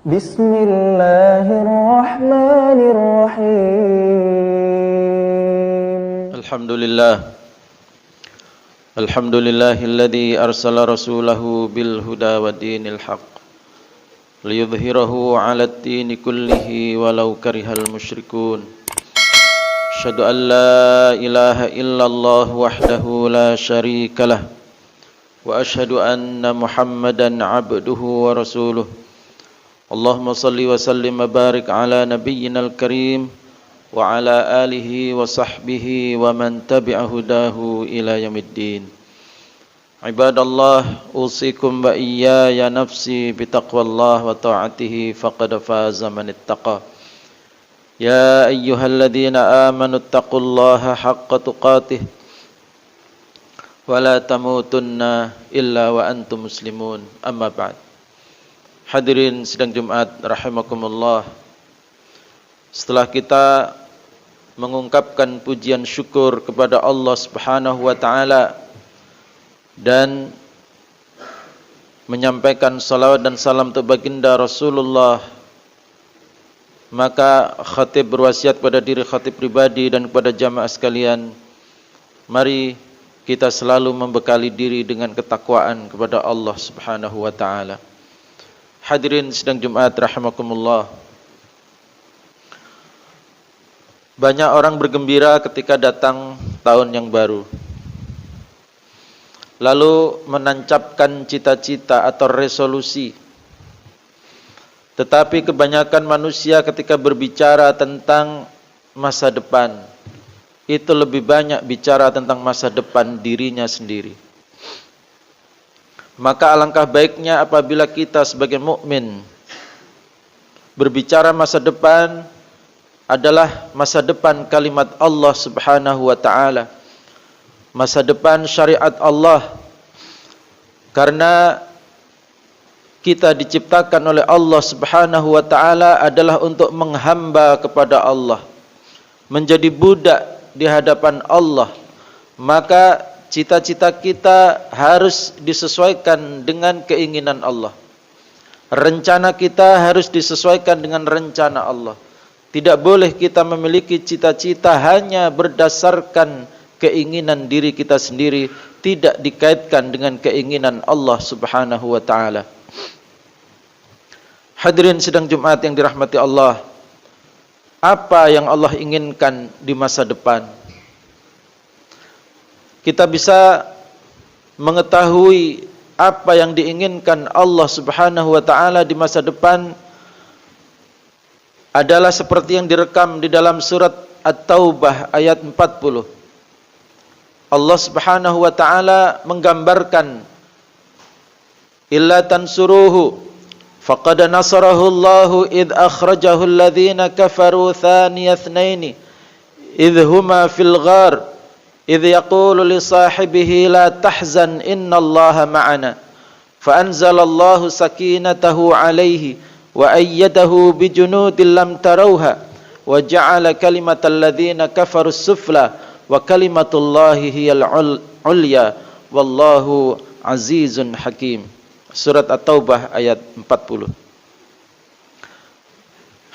Bismillahirrahmanirrahim. Alhamdulillahilladzi arsala rasulahu bil huda wa dinil haqq liyudhhirahu 'alad dini kullihi walau karihal musyrikun. Asyhadu an la ilaha illallah wahdahu la syarikalah wa asyhadu anna Muhammadan 'abduhu wa rasuluh. Allahumma salli wa sallim wa barik ala nabiyyinal karim wa ala alihi wa sahbihi wa man tabi'a hudahu ila yaumiddin. Ibadallah, usikum wa iyaya nafsi bitaqwallah wa ta'atihi faqad faza man ittaqa. Ya ayyuhalladzina amanu ittaqullaha haqqa tuqatih wa la tamutunna illa wa antum muslimun. Amma ba'd. Hadirin sidang Jumat rahimakumullah. Setelah kita mengungkapkan pujian syukur kepada Allah Subhanahu wa taala dan menyampaikan salawat dan salam untuk baginda Rasulullah, maka khatib berwasiat pada diri khatib pribadi dan kepada jamaah sekalian, mari kita selalu membekali diri dengan ketakwaan kepada Allah Subhanahu wa taala. Hadirin sidang Jumat rahimakumullah. Banyak orang bergembira ketika datang tahun yang baru, lalu menancapkan cita-cita atau resolusi. Tetapi kebanyakan manusia ketika berbicara tentang masa depan, itu lebih banyak bicara tentang masa depan dirinya sendiri. Maka alangkah baiknya apabila kita sebagai mukmin berbicara masa depan adalah masa depan kalimat Allah Subhanahu wa taala, masa depan syariat Allah. Karena kita diciptakan oleh Allah Subhanahu wa taala adalah untuk menghamba kepada Allah, menjadi budak di hadapan Allah. Maka cita-cita kita harus disesuaikan dengan keinginan Allah. Rencana kita harus disesuaikan dengan rencana Allah. Tidak boleh kita memiliki cita-cita hanya berdasarkan keinginan diri kita sendiri, tidak dikaitkan dengan keinginan Allah Subhanahu wa taala. Hadirin sidang Jumat yang dirahmati Allah, apa yang Allah inginkan di masa depan? Kita bisa mengetahui apa yang diinginkan Allah Subhanahu wa taala di masa depan adalah seperti yang direkam di dalam surat At-Taubah ayat 40. Allah Subhanahu wa taala menggambarkan, illa tansuruhu faqad nasarahu Allahu id akhrajahu alladhina kafaru thaniya ithnaini idh huma fil ghar idh yaqulu li sahibihi la tahzan innallaha ma'ana fa anzalallahu sakinatahu alayhi wa ayyadahu bijunudin lam tarawha wa ja'ala kalimatal ladzina kafaru sufla wa kalimatullahi hiyal ulya wallahu azizun hakim. Surat At-Taubah ayat 40.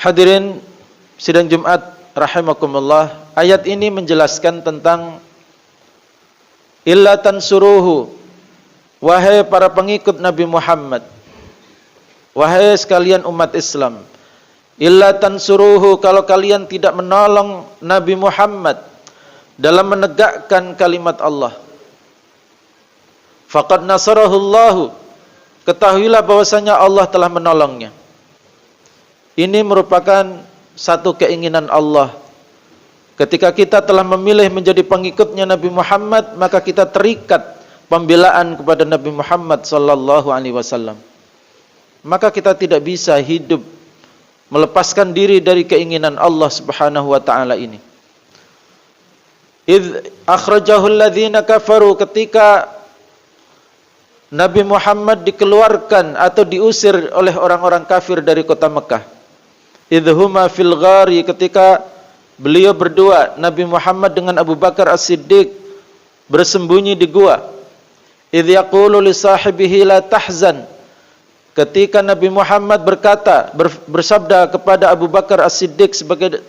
Hadirin sidang Jumat rahimakumullah, ayat ini menjelaskan tentang illa tansuruhu, wahai para pengikut Nabi Muhammad, wahai sekalian umat Islam, illa tansuruhu, kalau kalian tidak menolong Nabi Muhammad dalam menegakkan kalimat Allah, faqad nasarahu Allahu, ketahuilah bahwasanya Allah telah menolongnya. Ini merupakan satu keinginan Allah. Ketika kita telah memilih menjadi pengikutnya Nabi Muhammad, maka kita terikat pembelaan kepada Nabi Muhammad sallallahu alaihi wasallam. Maka kita tidak bisa hidup melepaskan diri dari keinginan Allah Subhanahu wa taala ini. Idz akhrajahu alladhina kafaru, ketika Nabi Muhammad dikeluarkan atau diusir oleh orang-orang kafir dari kota Mekah. Idhuma fil ghari, ketika beliau berdua, Nabi Muhammad dengan Abu Bakar As-Siddiq, bersembunyi di gua. Idh yaqulu li sahibihi la tahzan, ketika Nabi Muhammad bersabda kepada Abu Bakar As-Siddiq sebagai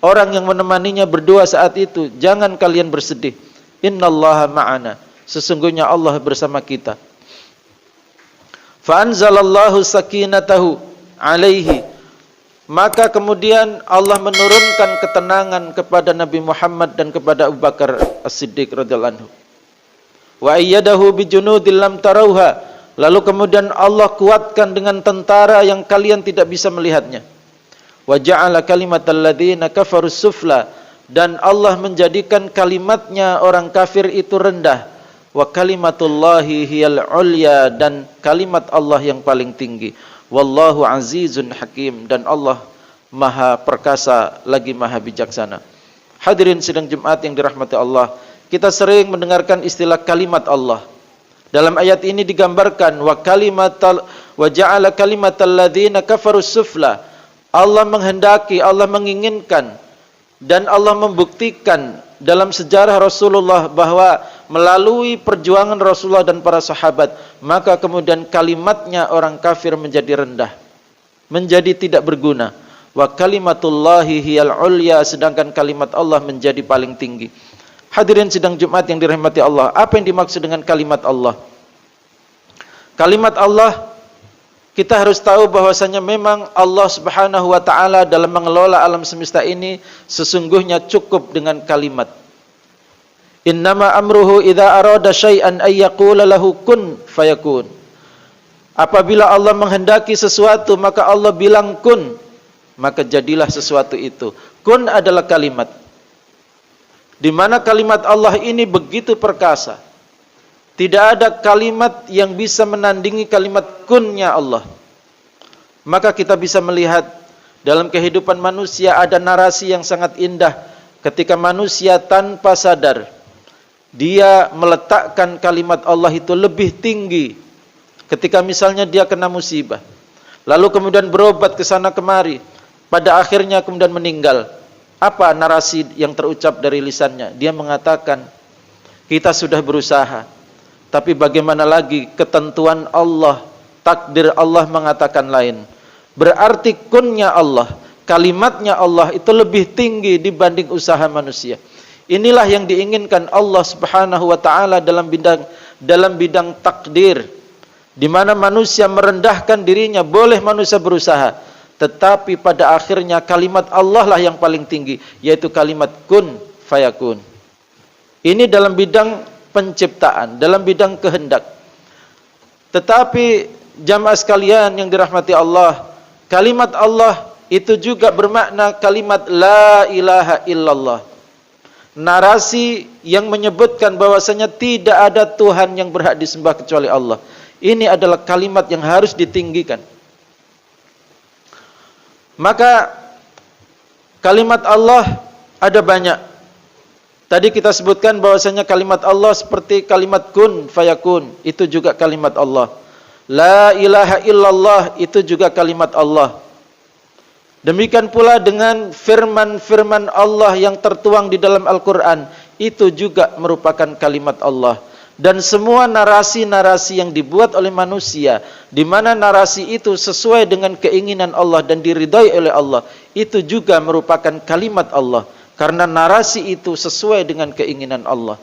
orang yang menemaninya berdoa saat itu, jangan kalian bersedih. Innallaha ma'ana. Sesungguhnya Allah bersama kita. Fa anzalallahu sakinatahu alaihi. Maka kemudian Allah menurunkan ketenangan kepada Nabi Muhammad dan kepada Abu Bakar As-Siddiq radhiyallahu anhu. Wa ayyadahu bijunudil lam tarauha. Lalu kemudian Allah kuatkan dengan tentara yang kalian tidak bisa melihatnya. Wa ja'ala kalimatal ladzina kafaru sufla, dan Allah menjadikan kalimatnya orang kafir itu rendah. Wa kalimatullahi hiyal ulya, dan kalimat Allah yang paling tinggi. Wallahu azizun hakim, dan Allah maha perkasa lagi maha bijaksana. Hadirin sidang Jumat yang dirahmati Allah, kita sering mendengarkan istilah kalimat Allah. Dalam ayat ini digambarkan wa ja'ala kalimatal ladzina kafaru sufla. Allah menghendaki, Allah menginginkan, dan Allah membuktikan dalam sejarah Rasulullah bahwa melalui perjuangan Rasulullah dan para sahabat, maka kemudian kalimatnya orang kafir menjadi rendah, menjadi tidak berguna. Wa kalimatullahi hiyal ulya, sedangkan kalimat Allah menjadi paling tinggi. Hadirin sidang Jumat yang dirahmati Allah, apa yang dimaksud dengan kalimat Allah? Kalimat Allah, kita harus tahu bahwasanya memang Allah Subhanahu wa taala dalam mengelola alam semesta ini sesungguhnya cukup dengan kalimat. Innama amruhu idza arada syai'an ay yaqula lahu kun fayakun. Apabila Allah menghendaki sesuatu, maka Allah bilang kun, maka jadilah sesuatu itu. Kun adalah kalimat. Di mana kalimat Allah ini begitu perkasa. Tidak ada kalimat yang bisa menandingi kalimat kunnya Allah. Maka kita bisa melihat dalam kehidupan manusia ada narasi yang sangat indah ketika manusia tanpa sadar dia meletakkan kalimat Allah itu lebih tinggi ketika misalnya dia kena musibah, lalu kemudian berobat ke sana kemari, pada akhirnya kemudian meninggal. Apa narasi yang terucap dari lisannya? Dia mengatakan, kita sudah berusaha, tapi bagaimana lagi ketentuan Allah, takdir Allah mengatakan lain. Berarti kunnya Allah, kalimatnya Allah itu lebih tinggi dibanding usaha manusia. Inilah yang diinginkan Allah Subhanahu wa taala dalam bidang takdir, di mana manusia merendahkan dirinya. Boleh manusia berusaha, tetapi pada akhirnya kalimat Allah lah yang paling tinggi, yaitu kalimat kun fayakun. Ini dalam bidang penciptaan, dalam bidang kehendak. Tetapi jamaah sekalian yang dirahmati Allah, kalimat Allah itu juga bermakna kalimat la ilaha illallah. Narasi yang menyebutkan bahwasanya tidak ada Tuhan yang berhak disembah kecuali Allah. Ini adalah kalimat yang harus ditinggikan. Maka kalimat Allah ada banyak. Tadi kita sebutkan bahwasanya kalimat Allah seperti kalimat kun fayakun, itu juga kalimat Allah. La ilaha illallah, itu juga kalimat Allah. Demikian pula dengan firman-firman Allah yang tertuang di dalam Al-Quran, itu juga merupakan kalimat Allah. Dan semua narasi-narasi yang dibuat oleh manusia, di mana narasi itu sesuai dengan keinginan Allah dan diridhai oleh Allah, itu juga merupakan kalimat Allah, karena narasi itu sesuai dengan keinginan Allah.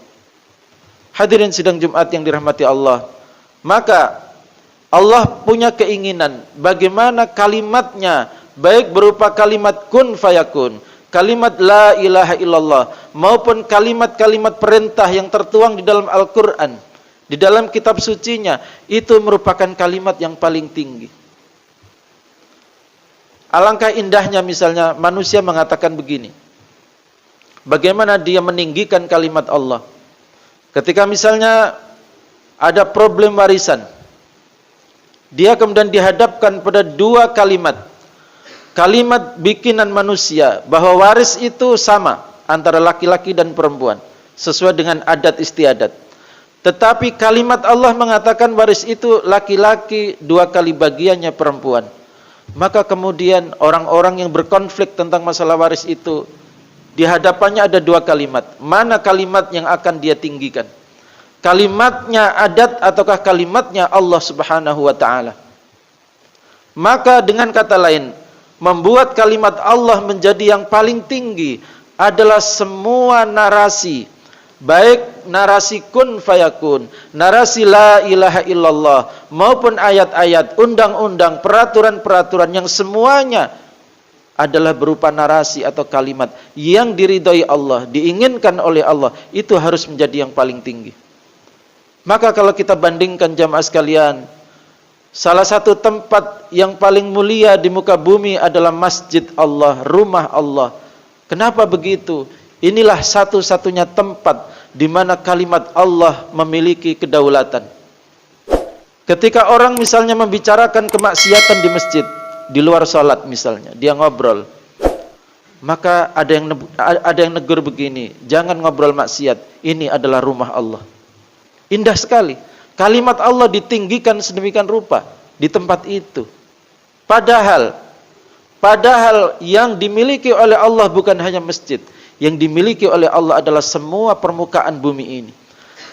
Hadirin sidang Jumat yang dirahmati Allah, maka Allah punya keinginan bagaimana kalimatnya, baik berupa kalimat kun fayakun, kalimat la ilaha illallah, maupun kalimat-kalimat perintah yang tertuang di dalam Al-Quran, di dalam kitab sucinya, itu merupakan kalimat yang paling tinggi. Alangkah indahnya misalnya manusia mengatakan begini, bagaimana dia meninggikan kalimat Allah. Ketika misalnya ada problem warisan, dia kemudian dihadapkan pada dua kalimat. Kalimat bikinan manusia bahwa waris itu sama antara laki-laki dan perempuan sesuai dengan adat istiadat. Tetapi kalimat Allah mengatakan waris itu laki-laki 2 kali bagiannya perempuan. Maka kemudian orang-orang yang berkonflik tentang masalah waris itu, di hadapannya ada 2 kalimat. Mana kalimat yang akan dia tinggikan? Kalimatnya adat ataukah kalimatnya Allah Subhanahu wa taala? Maka dengan kata lain, membuat kalimat Allah menjadi yang paling tinggi adalah semua narasi, baik narasi kun fayakun, narasi la ilaha illallah, maupun ayat-ayat, undang-undang, peraturan-peraturan yang semuanya adalah berupa narasi atau kalimat yang diridhai Allah, diinginkan oleh Allah, itu harus menjadi yang paling tinggi. Maka kalau kita bandingkan jamaah sekalian, salah satu tempat yang paling mulia di muka bumi adalah masjid Allah, rumah Allah. Kenapa begitu? Inilah satu-satunya tempat di mana kalimat Allah memiliki kedaulatan. Ketika orang misalnya membicarakan kemaksiatan di masjid, di luar sholat misalnya, dia ngobrol, maka ada yang negur begini, jangan ngobrol maksiat, ini adalah rumah Allah. Indah sekali. Kalimat Allah ditinggikan sedemikian rupa di tempat itu. Padahal yang dimiliki oleh Allah bukan hanya masjid, yang dimiliki oleh Allah adalah semua permukaan bumi ini.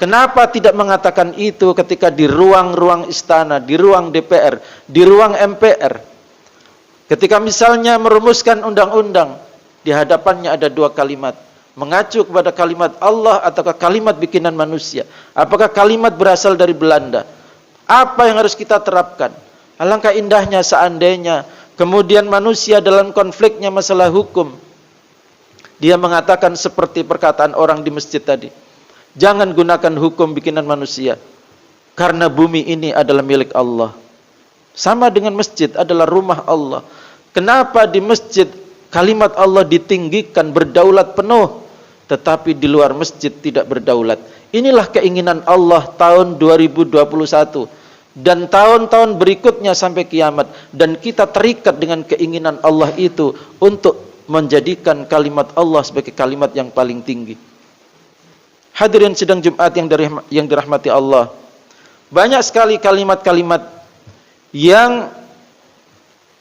Kenapa tidak mengatakan itu ketika di ruang-ruang istana, di ruang DPR, di ruang MPR? Ketika misalnya merumuskan undang-undang, di hadapannya ada dua kalimat, mengacu kepada kalimat Allah ataukah kalimat bikinan manusia? Apakah kalimat berasal dari Belanda? Apa yang harus kita terapkan? Alangkah indahnya seandainya kemudian manusia dalam konfliknya masalah hukum, dia mengatakan seperti perkataan orang di masjid tadi, jangan gunakan hukum bikinan manusia, karena bumi ini adalah milik Allah. Sama dengan masjid adalah rumah Allah. Kenapa di masjid kalimat Allah ditinggikan, berdaulat penuh, tetapi di luar masjid tidak berdaulat? Inilah keinginan Allah tahun 2021 dan tahun-tahun berikutnya sampai kiamat. Dan kita terikat dengan keinginan Allah itu untuk menjadikan kalimat Allah sebagai kalimat yang paling tinggi. Hadirin sidang Jumat yang dirahmati Allah, banyak sekali kalimat-kalimat yang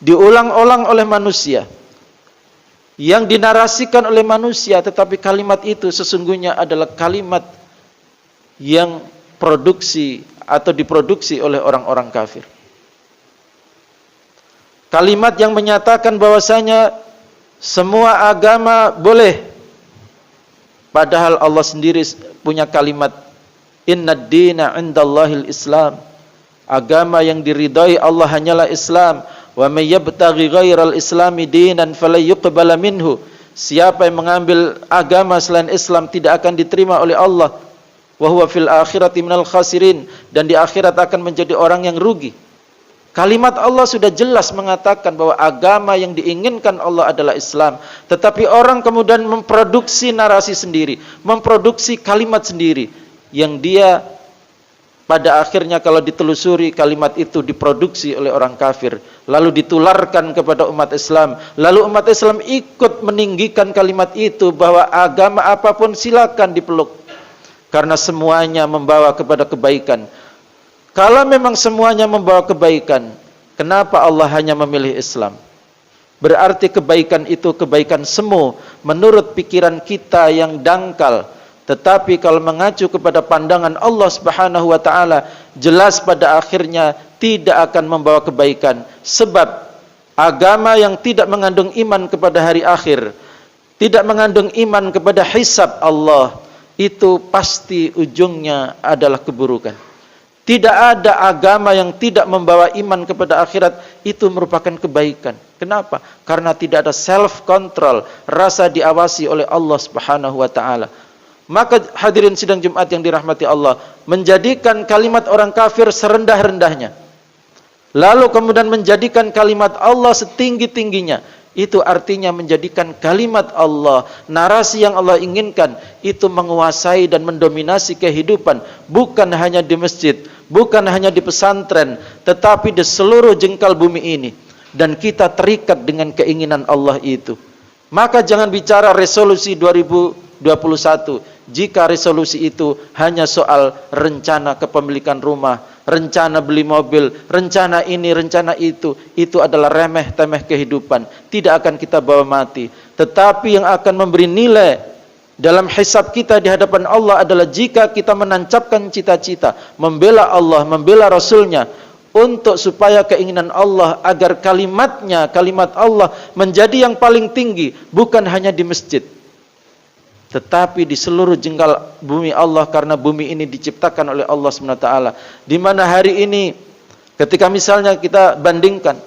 diulang-ulang oleh manusia, yang dinarasikan oleh manusia, tetapi kalimat itu sesungguhnya adalah kalimat yang produksi atau diproduksi oleh orang-orang kafir. Kalimat yang menyatakan bahwasanya semua agama boleh, padahal Allah sendiri punya kalimat innad dina indallahil Islam. Agama yang diridhai Allah hanyalah Islam. Wa may yabtaghi ghairal islami dinan falyuqbala minhu. Siapa yang mengambil agama selain Islam tidak akan diterima oleh Allah. Wa huwa fil akhirati minal khasirin, dan di akhirat akan menjadi orang yang rugi. Kalimat Allah sudah jelas mengatakan bahwa agama yang diinginkan Allah adalah Islam, tetapi orang kemudian memproduksi narasi sendiri, memproduksi kalimat sendiri yang dia pada akhirnya kalau ditelusuri kalimat itu diproduksi oleh orang kafir, lalu ditularkan kepada umat Islam, lalu umat Islam ikut meninggikan kalimat itu bahwa agama apapun silakan dipeluk karena semuanya membawa kepada kebaikan. Kalau memang semuanya membawa kebaikan, kenapa Allah hanya memilih Islam? Berarti kebaikan itu kebaikan semu menurut pikiran kita yang dangkal. Tetapi kalau mengacu kepada pandangan Allah Subhanahu wa taala, jelas pada akhirnya tidak akan membawa kebaikan. Sebab agama yang tidak mengandung iman kepada hari akhir, tidak mengandung iman kepada hisab Allah, itu pasti ujungnya adalah keburukan. Tidak ada agama yang tidak membawa iman kepada akhirat itu merupakan kebaikan. Kenapa? Karena tidak ada self control, rasa diawasi oleh Allah Subhanahu wa taala. Maka hadirin sidang Jumat yang dirahmati Allah, menjadikan kalimat orang kafir serendah-rendahnya, lalu kemudian menjadikan kalimat Allah setinggi-tingginya, itu artinya menjadikan kalimat Allah, narasi yang Allah inginkan, itu menguasai dan mendominasi kehidupan, bukan hanya di masjid, bukan hanya di pesantren, tetapi di seluruh jengkal bumi ini. Dan kita terikat dengan keinginan Allah itu. Maka jangan bicara resolusi 2021 jika resolusi itu hanya soal rencana kepemilikan rumah, rencana beli mobil, rencana ini, rencana itu adalah remeh-temeh kehidupan, tidak akan kita bawa mati. Tetapi yang akan memberi nilai dalam hisab kita di hadapan Allah adalah jika kita menancapkan cita-cita membela Allah, membela Rasulnya untuk supaya keinginan Allah agar kalimatnya, kalimat Allah menjadi yang paling tinggi, bukan hanya di masjid, tetapi di seluruh jengkal bumi Allah, karena bumi ini diciptakan oleh Allah SWT. Di mana hari ini ketika misalnya kita bandingkan,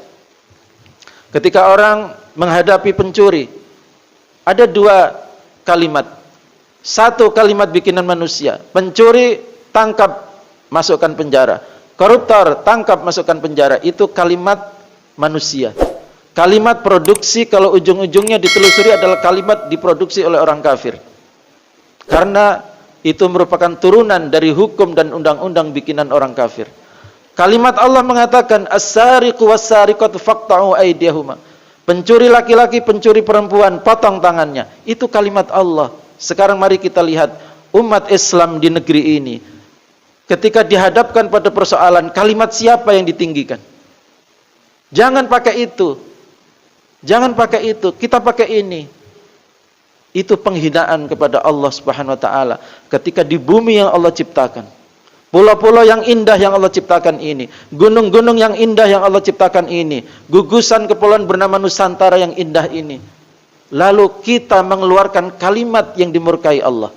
ketika orang menghadapi pencuri, ada dua kalimat. Satu kalimat bikinan manusia, pencuri tangkap, masukkan penjara. Koruptor tangkap, masukkan penjara. Itu kalimat manusia. Kalimat produksi kalau ujung-ujungnya ditelusuri adalah kalimat diproduksi oleh orang kafir. Karena itu merupakan turunan dari hukum dan undang-undang bikinan orang kafir. Kalimat Allah mengatakan as-sariqu was-sariqatu faqta'u aydiyahuma. Pencuri laki-laki, pencuri perempuan, potong tangannya. Itu kalimat Allah. Sekarang mari kita lihat umat Islam di negeri ini. Ketika dihadapkan pada persoalan, kalimat siapa yang ditinggikan? Jangan pakai itu. Jangan pakai itu. Kita pakai ini. Itu penghinaan kepada Allah Subhanahu wa taala ketika di bumi yang Allah ciptakan. Pulau-pulau yang indah yang Allah ciptakan ini, gunung-gunung yang indah yang Allah ciptakan ini, gugusan kepulauan bernama Nusantara yang indah ini. Lalu kita mengeluarkan kalimat yang dimurkai Allah.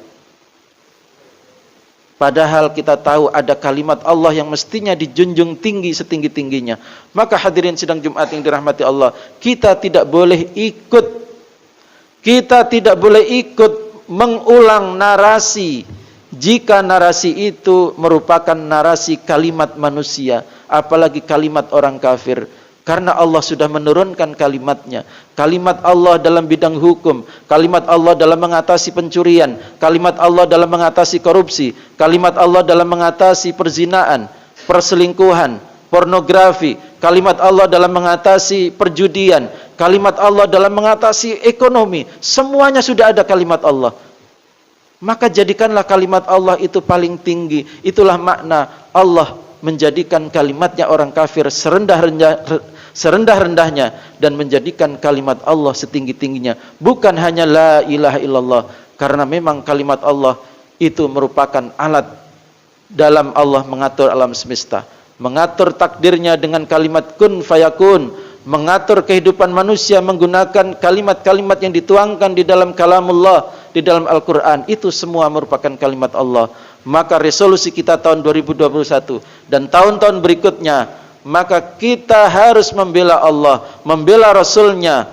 Padahal kita tahu ada kalimat Allah yang mestinya dijunjung tinggi setinggi-tingginya. Maka hadirin sidang Jumat yang dirahmati Allah, kita tidak boleh ikut mengulang narasi jika narasi itu merupakan narasi kalimat manusia, apalagi kalimat orang kafir. Karena Allah sudah menurunkan kalimatnya. Kalimat Allah dalam bidang hukum, kalimat Allah dalam mengatasi pencurian, kalimat Allah dalam mengatasi korupsi, kalimat Allah dalam mengatasi perzinaan, perselingkuhan, pornografi, kalimat Allah dalam mengatasi perjudian, kalimat Allah dalam mengatasi ekonomi. Semuanya sudah ada kalimat Allah. Maka jadikanlah kalimat Allah itu paling tinggi. Itulah makna Allah menjadikan kalimatnya orang kafir serendah-rendahnya dan menjadikan kalimat Allah setinggi-tingginya. Bukan hanya la ilaha illallah, karena memang kalimat Allah itu merupakan alat dalam Allah mengatur alam semesta, mengatur takdirnya dengan kalimat kun fayakun, mengatur kehidupan manusia menggunakan kalimat-kalimat yang dituangkan di dalam kalamullah, di dalam Al-Quran. Itu semua merupakan kalimat Allah. Maka resolusi kita tahun 2021 dan tahun-tahun berikutnya, maka kita harus membela Allah, membela Rasulnya.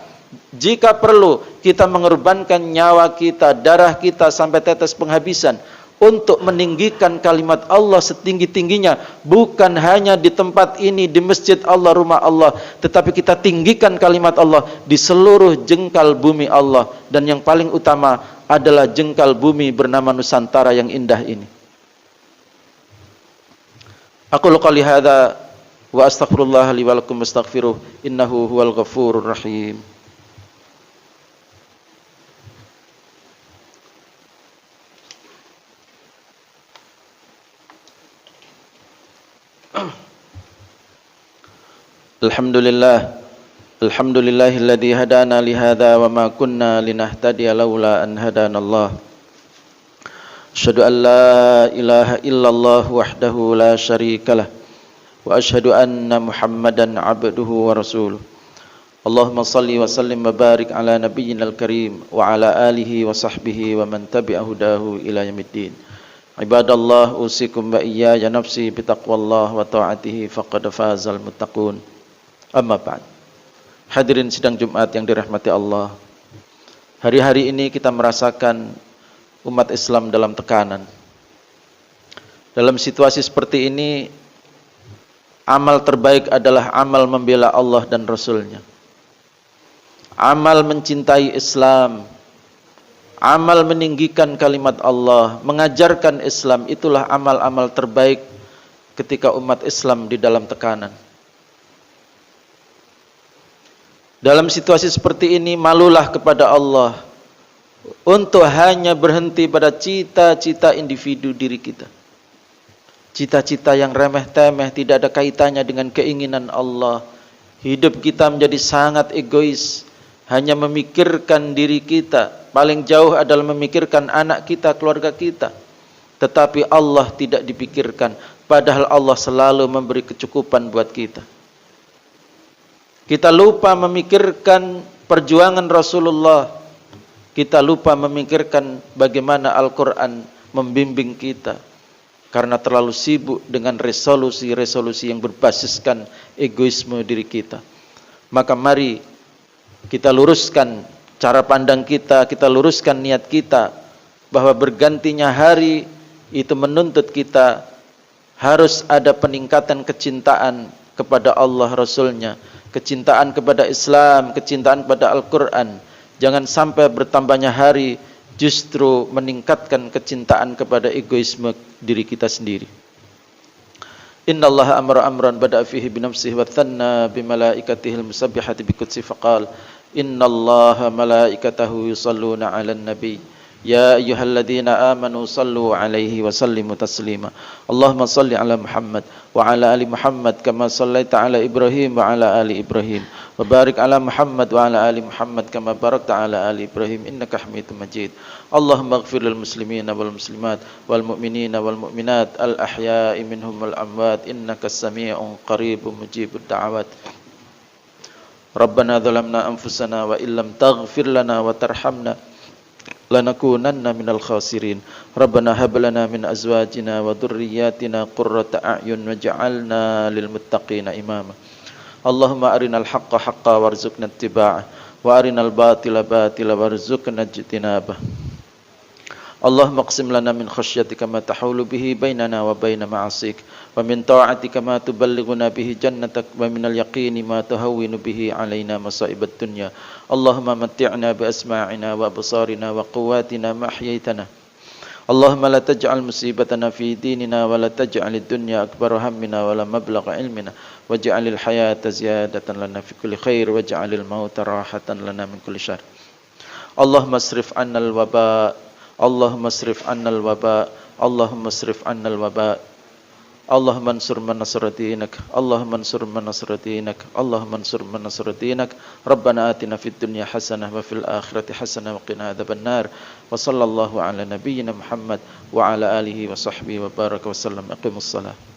Jika perlu kita mengorbankan nyawa kita, darah kita sampai tetes penghabisan untuk meninggikan kalimat Allah setinggi-tingginya. Bukan hanya di tempat ini, di masjid Allah, rumah Allah, tetapi kita tinggikan kalimat Allah di seluruh jengkal bumi Allah. Dan yang paling utama adalah jengkal bumi bernama Nusantara yang indah ini. Aku qouli hadza wa astaghfirullah li wa lakum wastaghfiruh innahu huwal ghafurur rahim. Alhamdulillahilladzi hadana li hadza wa ma kunna linahtadiya laula an hadanallah. Asyhadu an la ilaha illallah wahdahu la syarikalah wa asyhadu anna Muhammadan abduhu wa rasuluh. Allahumma salli wa sallim wa barik ala nabiyyinal karim wa ala alihi wa sahbihi wa man tabi'a hudahu ila yaumiddin. Ibadallah, usikum wa iyaya nafsi bitaqwallah wa ta'atihi faqad fazal muttaqun. Amma ba'd. Hadirin sidang Jumat yang dirahmati Allah, hari-hari ini kita merasakan umat Islam dalam tekanan. Dalam situasi seperti ini, amal terbaik adalah amal membela Allah dan Rasulnya. Amal mencintai Islam, amal meninggikan kalimat Allah, mengajarkan Islam, itulah amal-amal terbaik ketika umat Islam di dalam tekanan. Dalam situasi seperti ini, malulah kepada Allah untuk hanya berhenti pada cita-cita individu diri kita. Cita-cita yang remeh-temeh, tidak ada kaitannya dengan keinginan Allah. Hidup kita menjadi sangat egois, hanya memikirkan diri kita. Paling jauh adalah memikirkan anak kita, keluarga kita. Tetapi Allah tidak dipikirkan. padahal Allah selalu memberi kecukupan buat kita. Kita lupa memikirkan perjuangan Rasulullah. Kita lupa memikirkan bagaimana Al-Quran membimbing kita. Karena terlalu sibuk dengan resolusi-resolusi yang berbasiskan egoisme diri kita. Maka mari kita luruskan cara pandang kita luruskan niat kita. Bahwa bergantinya hari itu menuntut kita harus ada peningkatan kecintaan kepada Allah Rasulnya, kecintaan kepada Islam, kecintaan kepada Al-Quran. Jangan sampai bertambahnya hari justru meningkatkan kecintaan kepada egoisme diri kita sendiri. Inna Allah amra amran bada'a fihi binafsihi wa thanna bimalaikatihi al-musabbihati biqudsi faqal Inna Allah malaikatahu yusalluna ala nabi Ya ayyuhalladzina amanu sallu alaihi wa sallimu taslima. Allahumma salli ala Muhammad wa ala ali Muhammad kama sallaita ala Ibrahim wa ala ali Ibrahim. Wa barik ala Muhammad wa ala ali Muhammad kama barakta ala ali Ibrahim innaka Hamidum Majid. Allahumma ighfir lil muslimina wal muslimat wal mu'minina wal mu'minat al ahya'i minhum wal amwat innaka sami'un qaribun mujibud da'awat. Rabbana dhalamna anfusana wa illam taghfir lana wa tarhamna lanakunanna minal khasirin. Rabbana hab lana min azwajina wa dhurriyyatina qurrata a'yun waj'alna lil muttaqina imama. Allahumma arinal haqqa haqqan warzuqna ittiba'ah wa arinal batila batila warzuqna ijtinabah. Allahumma qsim lana min khasyyatika ma tahulu bihi bainana wa baina ma'asik wa min ta'atika ma tuballighuna bihi jannatak wa minal yaqini ma tuhawwinu bihi alaina masaibat dunya. Allahumma matti'na bi asma'ina wa absarina wa quwwatina ma ahyaytana. Allahumma la taj'al musibatana fi dinina wa la taj'al ad-dunya akbar hammina wa la mablagha ilmina waj'alil hayata ziyadatan lana fi kulli khair waj'alil mauta rahatan lana min kulli syarr. Allahumma asrif 'anna al-waba Allahumma asrif 'anna al-waba Allahumma asrif 'anna al-waba Allahumma ansur man nasara dinak Allahumma ansur man nasara dinak Allahumma ansur man nasara dinak Rabbana atina fid dunya hasanah wa fil akhirati hasanah wa qina adzabannar wa sallallahu ala nabiyyina Muhammad wa ala alihi wa sahbihi wa baraka wa sallam. Aqimus salat.